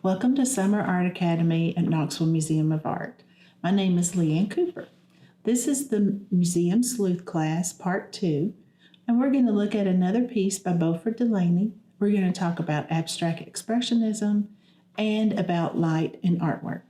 Welcome to Summer Art Academy at Knoxville Museum of Art. My name is Leanne Cooper. This is the Museum Sleuth class, part 2, and we're going to look at another piece by Beauford Delaney. We're going to talk about abstract expressionism and about light in artwork.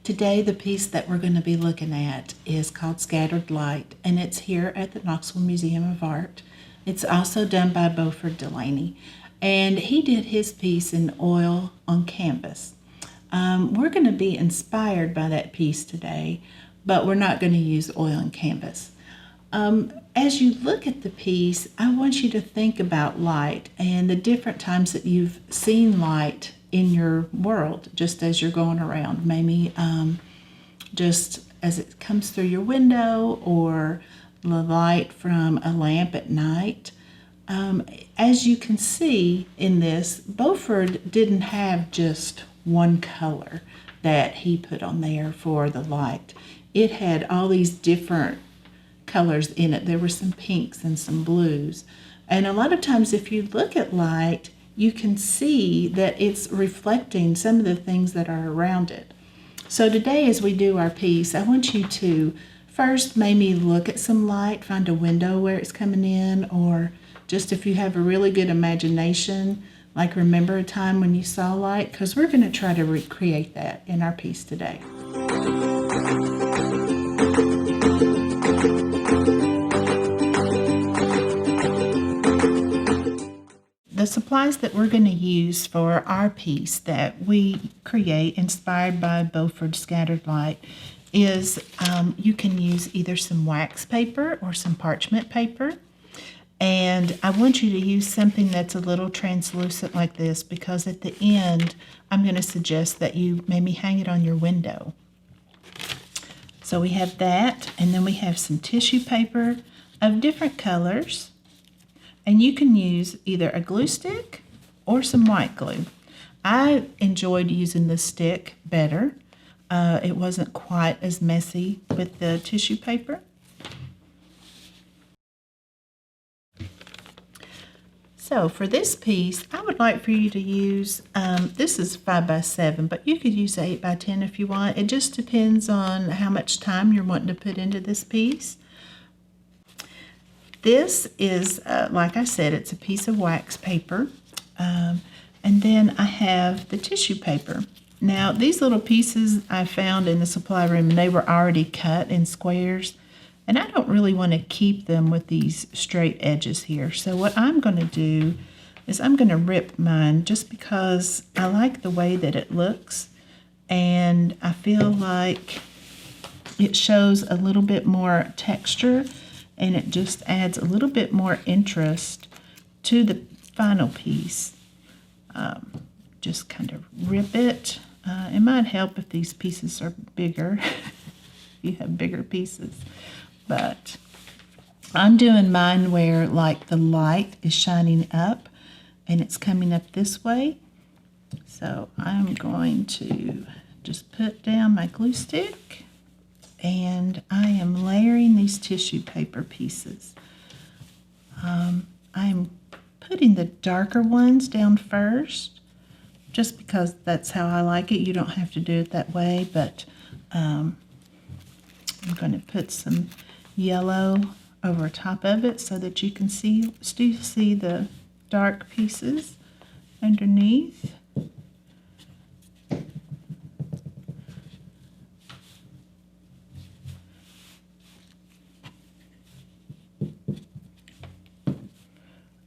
Today, the piece that we're going to be looking at is called Scattered Light, and it's here at the Knoxville Museum of Art. It's also done by Beauford Delaney, and he did his piece in oil on canvas. We're going to be inspired by that piece today, but we're not going to use oil and canvas. As you look at the piece, I want you to think about light and the different times that you've seen light in your world, just as you're going around. Maybe just as it comes through your window, or the light from a lamp at night. As you can see in this, Beauford didn't have just one color that he put on there for the light. It had all these different colors in it. There were some pinks and some blues. And a lot of times if you look at light, you can see that it's reflecting some of the things that are around it. So today, as we do our piece, I want you to first maybe look at some light, find a window where it's coming in, or just if you have a really good imagination, like remember a time when you saw light, because we're going to try to recreate that in our piece today. The supplies that we're going to use for our piece that we create, inspired by Beauford's Scattered Light, is you can use either some wax paper or some parchment paper. And I want you to use something that's a little translucent like this, because at the end, I'm going to suggest that you maybe hang it on your window. So we have that, and then we have some tissue paper of different colors. And you can use either a glue stick or some white glue. I enjoyed using the stick better. It wasn't quite as messy with the tissue paper. So for this piece, I would like for you to use, this is 5x7, but you could use 8x10 if you want. It just depends on how much time you're wanting to put into this piece. This is, like I said, it's a piece of wax paper. And then I have the tissue paper. Now, these little pieces I found in the supply room, and they were already cut in squares. And I don't really want to keep them with these straight edges here. So what I'm going to do is I'm going to rip mine just because I like the way that it looks. And I feel like it shows a little bit more texture, and it just adds a little bit more interest to the final piece. Just kind of rip it. It might help if these pieces are bigger, if you have bigger pieces. But I'm doing mine where like the light is shining up and it's coming up this way. So I'm going to just put down my glue stick, and I am layering these tissue paper pieces. I'm putting the darker ones down first, just because that's how I like it. You don't have to do it that way, but I'm going to put some yellow over top of it so that you can still see the dark pieces underneath.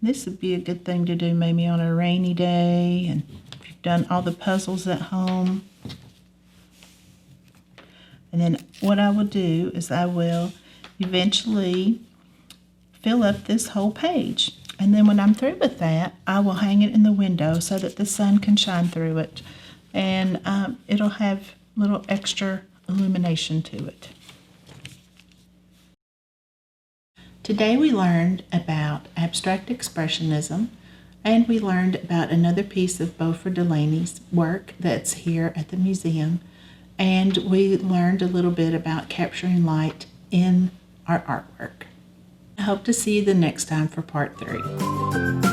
This would be a good thing to do maybe on a rainy day, and if you've done all the puzzles at home. And then what I will do is I will eventually fill up this whole page. And then when I'm through with that, I will hang it in the window so that the sun can shine through it. And it'll have a little extra illumination to it. Today we learned about abstract expressionism, and we learned about another piece of Beauford Delaney's work that's here at the museum, and we learned a little bit about capturing light in our artwork. I hope to see you the next time for part 3.